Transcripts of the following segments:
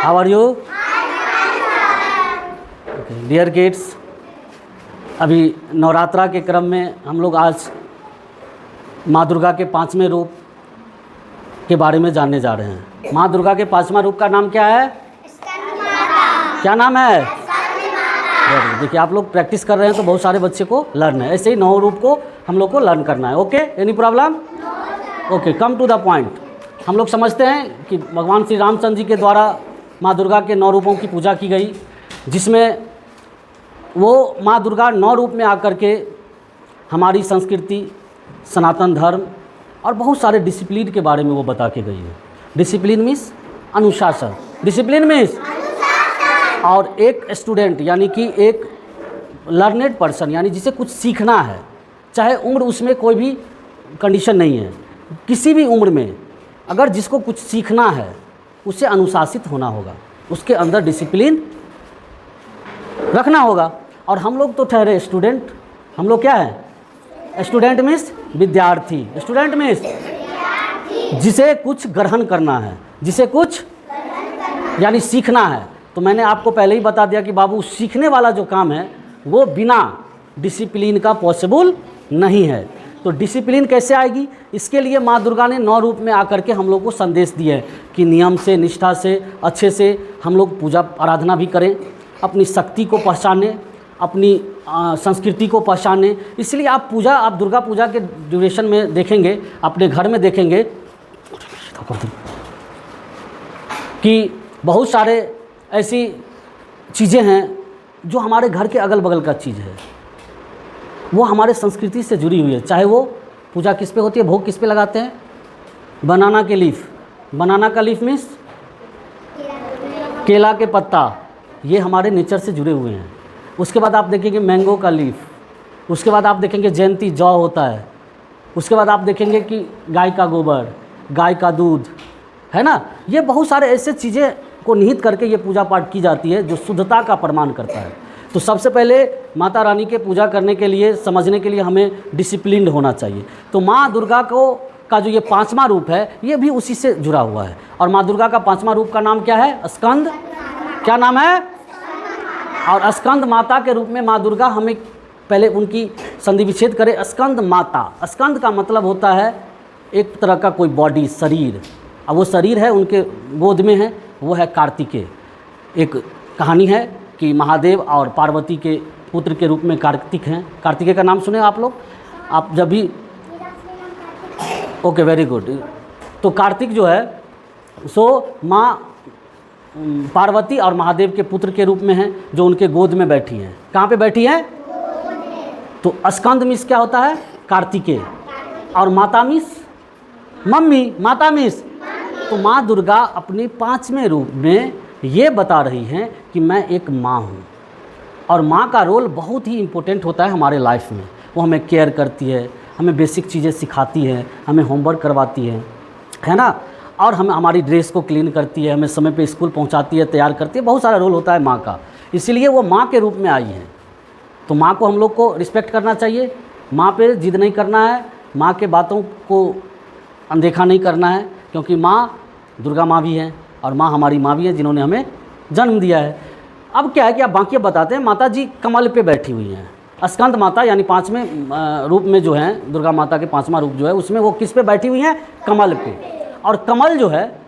How are you? Dear kids, अभी नवरात्रा के क्रम में हम लोग आज माँ दुर्गा के 5वें रूप के बारे में जानने जा रहे हैं। माँ दुर्गा के 5वां रूप का नाम क्या है? क्या नाम है? देखिए, आप लोग प्रैक्टिस कर रहे हैं तो बहुत सारे बच्चे को लर्न है। ऐसे ही 9 रूप को हम लोग को लर्न करना है। Okay, any problem? Okay, come to the point. हम लोग समझते हैं कि भगवान श्री रामचंद्र जी के द्वारा माँ दुर्गा के 9 रूपों की पूजा की गई, जिसमें वो माँ दुर्गा 9 रूप में आकर के हमारी संस्कृति, सनातन धर्म और बहुत सारे डिसिप्लिन के बारे में वो बता के गई है। डिसिप्लिन मीन्स अनुशासन, डिसिप्लिन मीन्स, और एक स्टूडेंट यानी कि एक लर्नेड पर्सन यानी जिसे कुछ सीखना है, चाहे उम्र उसमें कोई भी कंडीशन नहीं है, किसी भी उम्र में अगर जिसको कुछ सीखना है उसे अनुशासित होना होगा, उसके अंदर डिसिप्लिन रखना होगा। और हम लोग तो ठहरे स्टूडेंट, हम लोग क्या है? स्टूडेंट मीन्स विद्यार्थी, स्टूडेंट मीन्स जिसे कुछ ग्रहण करना है, जिसे कुछ यानी सीखना है। तो मैंने आपको पहले ही बता दिया कि बाबू सीखने वाला जो काम है वो बिना डिसिप्लिन का पॉसिबल नहीं है। तो डिसिप्लिन कैसे आएगी? इसके लिए माँ दुर्गा ने 9 रूप में आकर के हम लोग को संदेश दिया है कि नियम से, निष्ठा से, अच्छे से हम लोग पूजा आराधना भी करें, अपनी शक्ति को पहचानें, अपनी संस्कृति को पहचानें। इसलिए आप दुर्गा पूजा के ड्यूरेशन में देखेंगे, अपने घर में देखेंगे कि बहुत सारे ऐसी चीज़ें हैं जो हमारे घर के अगल बगल का चीज़ है, वो हमारे संस्कृति से जुड़ी हुई है। चाहे वो पूजा किस पे होती है, भोग किस पे लगाते हैं? बनाना के लीफ, बनाना का लीफ मीन्स केला के पत्ता, ये हमारे नेचर से जुड़े हुए हैं। उसके बाद आप देखेंगे मैंगो का लीफ, उसके बाद आप देखेंगे जयंती जौ होता है, उसके बाद आप देखेंगे कि गाय का गोबर, गाय का दूध, है ना। ये बहुत सारे ऐसे चीज़ें को निहित करके ये पूजा पाठ की जाती है जो शुद्धता का प्रमाण करता है। तो सबसे पहले माता रानी के पूजा करने के लिए, समझने के लिए हमें डिसिप्लिन्ड होना चाहिए। तो माँ दुर्गा का जो ये 5वां रूप है ये भी उसी से जुड़ा हुआ है। और माँ दुर्गा का 5वां रूप का नाम क्या है? स्कंद। क्या नाम है? और स्कंद माता के रूप में माँ दुर्गा, हमें पहले उनकी संधि विच्छेद करें। स्कंद माता, स्कंद का मतलब होता है एक तरह का कोई बॉडी, शरीर। अब वो शरीर है उनके गोद में है, वो है कार्तिकेय। एक कहानी है कि महादेव और पार्वती के पुत्र के रूप में कार्तिक हैं। कार्तिकेय का नाम सुने आप लोग? आप जब भी, ओके, वेरी गुड। तो कार्तिक जो है सो माँ पार्वती और महादेव के पुत्र के रूप में हैं, जो उनके गोद में बैठी हैं। कहाँ पे बैठी हैं? तो स्कंद मीन्स क्या होता है? कार्तिकेय। और माता मीन्स मम्मी, माता मीन्स। तो माँ दुर्गा अपने 5वें रूप में ये बता रही हैं कि मैं एक माँ हूँ। और माँ का रोल बहुत ही इम्पोर्टेंट होता है हमारे लाइफ में। वो हमें केयर करती है, हमें बेसिक चीज़ें सिखाती है, हमें होमवर्क करवाती है ना। और हमें हमारी ड्रेस को क्लीन करती है, हमें समय पे स्कूल पहुँचाती है, तैयार करती है। बहुत सारा रोल होता है माँ का, इसीलिए वो माँ के रूप में आई है। तो माँ को हम लोग को रिस्पेक्ट करना चाहिए, माँ पे जिद नहीं करना है, माँ के बातों को अनदेखा नहीं करना है, क्योंकि माँ दुर्गा माँ भी है और माँ हमारी माँ भी है जिन्होंने हमें जन्म दिया है। अब क्या है कि आप बाकी बताते हैं, माता जी कमल पे बैठी हुई हैं। स्कंद माता यानी 5वें रूप में जो है दुर्गा माता के 5वां रूप जो है उसमें वो किस पे बैठी हुई हैं? कमल पे। और कमल जो है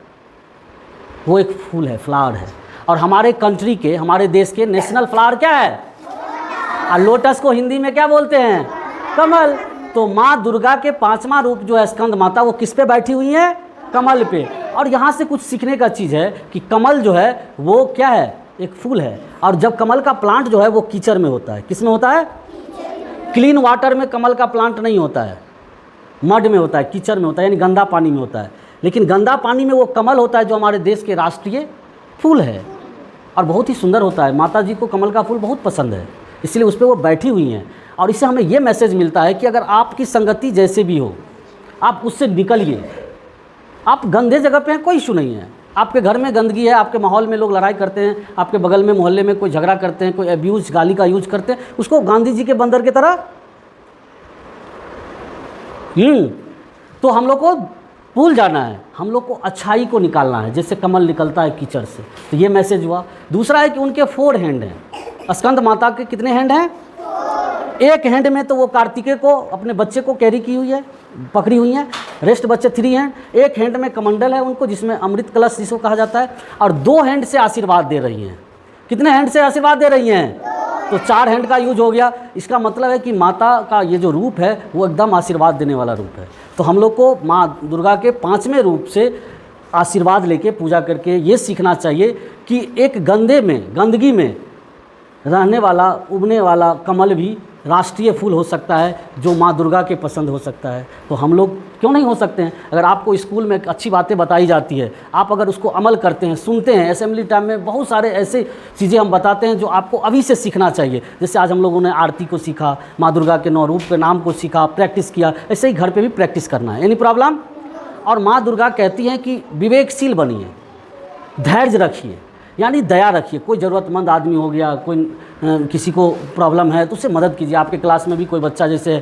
वो एक फूल है, फ्लावर है। और हमारे कंट्री के, हमारे देश के नेशनल फ्लावर क्या है? और लोटस को हिंदी में क्या बोलते हैं? कमल। तो माँ दुर्गा के 5वां रूप जो है स्कंद माता, वो किस पे बैठी हुई है? कमल पे। और यहाँ से कुछ सीखने का चीज़ है कि कमल जो है वो क्या है? एक फूल है। और जब कमल का प्लांट जो है वो कीचड़ में होता है। किस में होता है? क्लीन वाटर में कमल का प्लांट नहीं होता है, मड में होता है, कीचड़ में होता है, यानी गंदा पानी में होता है। लेकिन गंदा पानी में वो कमल होता है जो हमारे देश के राष्ट्रीय फूल है और बहुत ही सुंदर होता है। माता जी को कमल का फूल बहुत पसंद है, इसलिए उस पर वो बैठी हुई हैं। और इससे हमें ये मैसेज मिलता है कि अगर आपकी संगति जैसे भी हो, आप उससे निकलिए। आप गंदे जगह पे हैं, कोई इशू नहीं है। आपके घर में गंदगी है, आपके माहौल में लोग लड़ाई करते हैं, आपके बगल में मोहल्ले में कोई झगड़ा करते हैं, कोई अब्यूज़, गाली का यूज करते हैं, उसको गांधी जी के बंदर की तरह तो हम लोग को पुल जाना है, हम लोग को अच्छाई को निकालना है, जैसे कमल निकलता है कीचड़ से। तो ये मैसेज हुआ। दूसरा है कि उनके 4 हैंड हैं। स्कंद माता के कितने हैंड हैं? 1 हैंड में तो वो कार्तिकेय को, अपने बच्चे को कैरी की हुई है, पकड़ी हुई हैं। रेस्ट बच्चे 3 हैंड। 1 हैंड में कमंडल है उनको, जिसमें अमृत कलश जिसको कहा जाता है, और 2 हैंड से आशीर्वाद दे रही हैं। कितने हैंड से आशीर्वाद दे रही हैं? तो 4 हैंड का यूज हो गया। इसका मतलब है कि माता का ये जो रूप है वो एकदम आशीर्वाद देने वाला रूप है। तो हम लोग को माँ दुर्गा के 5वें रूप से आशीर्वाद लेके पूजा करके ये सीखना चाहिए कि एक गंदगी में रहने वाला, उगने वाला कमल भी राष्ट्रीय फूल हो सकता है, जो माँ दुर्गा के पसंद हो सकता है। तो हम लोग क्यों नहीं हो सकते हैं? अगर आपको स्कूल में अच्छी बातें बताई जाती है, आप अगर उसको अमल करते हैं, सुनते हैं, असेंबली टाइम में बहुत सारे ऐसे चीज़ें हम बताते हैं जो आपको अभी से सीखना चाहिए। जैसे आज हम लोगों ने आरती को सीखा, माँ दुर्गा के 9 रूप के नाम को सीखा, प्रैक्टिस किया, ऐसे ही घर पर भी प्रैक्टिस करना है। Any problem? और माँ दुर्गा कहती हैं कि विवेकशील बनिए, धैर्य रखिए, यानी दया रखिए। कोई ज़रूरतमंद आदमी हो गया, कोई किसी को प्रॉब्लम है तो उससे मदद कीजिए। आपके क्लास में भी कोई बच्चा जैसे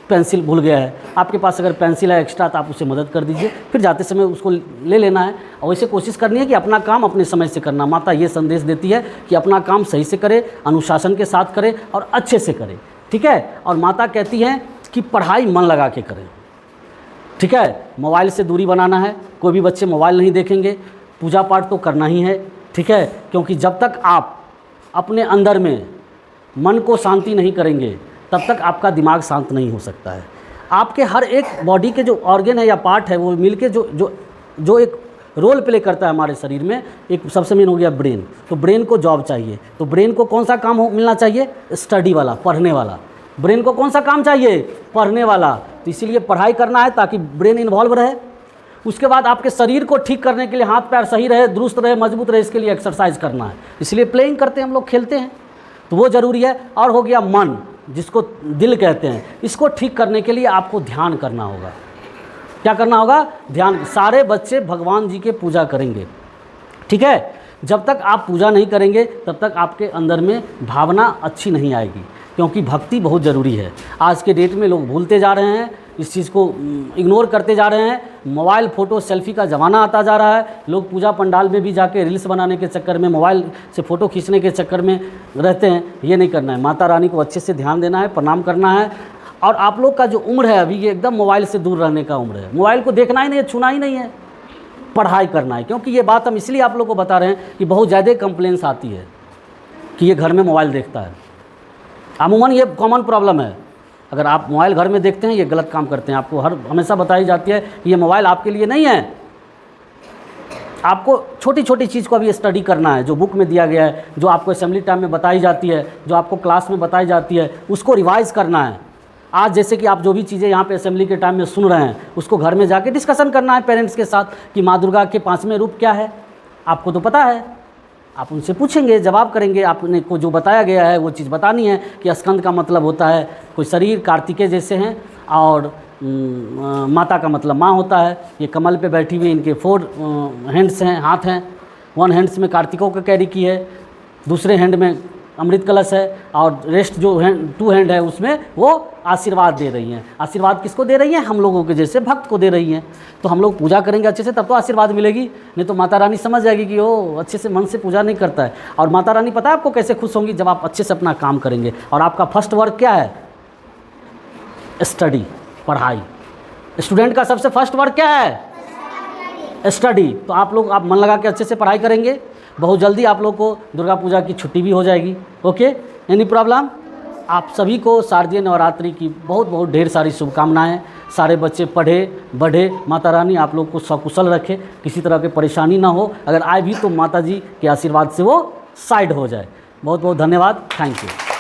पेंसिल भूल गया है, आपके पास अगर पेंसिल है एक्स्ट्रा तो आप उसे मदद कर दीजिए, फिर जाते समय उसको ले लेना है। और वैसे कोशिश करनी है कि अपना काम अपने समय से करना। माता ये संदेश देती है कि अपना काम सही से करे, अनुशासन के साथ करे और अच्छे से करे, ठीक है। और माता कहती हैं कि पढ़ाई मन लगा के करें, ठीक है। मोबाइल से दूरी बनाना है, कोई भी बच्चे मोबाइल नहीं देखेंगे। पूजा पाठ तो करना ही है, ठीक है, क्योंकि जब तक आप अपने अंदर में मन को शांति नहीं करेंगे तब तक आपका दिमाग शांत नहीं हो सकता है। आपके हर एक बॉडी के जो ऑर्गन है या पार्ट है वो मिलके जो एक रोल प्ले करता है हमारे शरीर में। एक सबसे मेन हो गया ब्रेन, तो ब्रेन को जॉब चाहिए। तो ब्रेन को कौन सा काम मिलना चाहिए? स्टडी वाला, पढ़ने वाला। ब्रेन को कौन सा काम चाहिए? पढ़ने वाला। तो इसीलिए पढ़ाई करना है ताकि ब्रेन इन्वॉल्व रहे। उसके बाद आपके शरीर को ठीक करने के लिए, हाथ पैर सही रहे, दुरुस्त रहे, मजबूत रहे, इसके लिए एक्सरसाइज करना है। इसलिए प्लेइंग करते हैं हम लोग, खेलते हैं, तो वो ज़रूरी है। और हो गया मन, जिसको दिल कहते हैं, इसको ठीक करने के लिए आपको ध्यान करना होगा। क्या करना होगा? ध्यान। सारे बच्चे भगवान जी के पूजा करेंगे, ठीक है। जब तक आप पूजा नहीं करेंगे तब तक आपके अंदर में भावना अच्छी नहीं आएगी, क्योंकि भक्ति बहुत ज़रूरी है। आज के डेट में लोग भूलते जा रहे हैं, इस चीज़ को इग्नोर करते जा रहे हैं। मोबाइल फ़ोटो सेल्फी का ज़माना आता जा रहा है। लोग पूजा पंडाल में भी जाके रील्स बनाने के चक्कर में, मोबाइल से फ़ोटो खींचने के चक्कर में रहते हैं। ये नहीं करना है। माता रानी को अच्छे से ध्यान देना है, प्रणाम करना है। और आप लोग का जो उम्र है अभी, ये एकदम मोबाइल से दूर रहने का उम्र है। मोबाइल को देखना ही नहीं है, छूना ही नहीं है, पढ़ाई करना है। क्योंकि ये बात हम इसलिए आप लोग को बता रहे हैं कि बहुत ज़्यादा कंप्लेंट्स आती है कि ये घर में मोबाइल देखता है। अमूमन ये कॉमन प्रॉब्लम है। अगर आप मोबाइल घर में देखते हैं, ये गलत काम करते हैं। आपको हमेशा बताई जाती है कि ये मोबाइल आपके लिए नहीं है। आपको छोटी छोटी चीज़ को अभी स्टडी करना है, जो बुक में दिया गया है, जो आपको असेंबली टाइम में बताई जाती है, जो आपको क्लास में बताई जाती है, उसको रिवाइज़ करना है। आज जैसे कि आप जो भी चीज़ें यहाँ पे असेंबली के टाइम में सुन रहे हैं, उसको घर में जाके डिस्कशन करना है पेरेंट्स के साथ कि माँ दुर्गा के 5वें रूप क्या है। आपको तो पता है, आप उनसे पूछेंगे, जवाब करेंगे। आपने को जो बताया गया है वो चीज़ बतानी है कि स्कंद का मतलब होता है कोई शरीर, कार्तिकेय जैसे हैं, और माता का मतलब माँ होता है। ये कमल पे बैठी हुई, इनके 4 हैंड्स हैं, हाथ हैं। 1 हैंड्स में कार्तिकों का कैरी की है, दूसरे हैंड में अमृत कलश है, और रेस्ट जो हैंड 2 हैंड है उसमें वो आशीर्वाद दे रही हैं। आशीर्वाद किसको दे रही हैं? हम लोगों के जैसे भक्त को दे रही हैं। तो हम लोग पूजा करेंगे अच्छे से तब तो आशीर्वाद मिलेगी, नहीं तो माता रानी समझ जाएगी कि वो अच्छे से मन से पूजा नहीं करता है। और माता रानी पता है आपको कैसे खुश होंगी? जब आप अच्छे से अपना काम करेंगे। और आपका फर्स्ट वर्क क्या है? स्टडी, पढ़ाई। स्टूडेंट का सबसे फर्स्ट वर्क क्या है? स्टडी। तो आप मन लगा के अच्छे से पढ़ाई करेंगे, बहुत जल्दी आप लोग को दुर्गा पूजा की छुट्टी भी हो जाएगी। Okay, any problem? आप सभी को शारदीय नवरात्रि की बहुत बहुत ढेर सारी शुभकामनाएं। सारे बच्चे पढ़े बढ़े, माता रानी आप लोग को सकुशल रखे, किसी तरह की परेशानी ना हो। अगर आए भी तो माता जी के आशीर्वाद से वो साइड हो जाए। बहुत बहुत धन्यवाद, थैंक यू।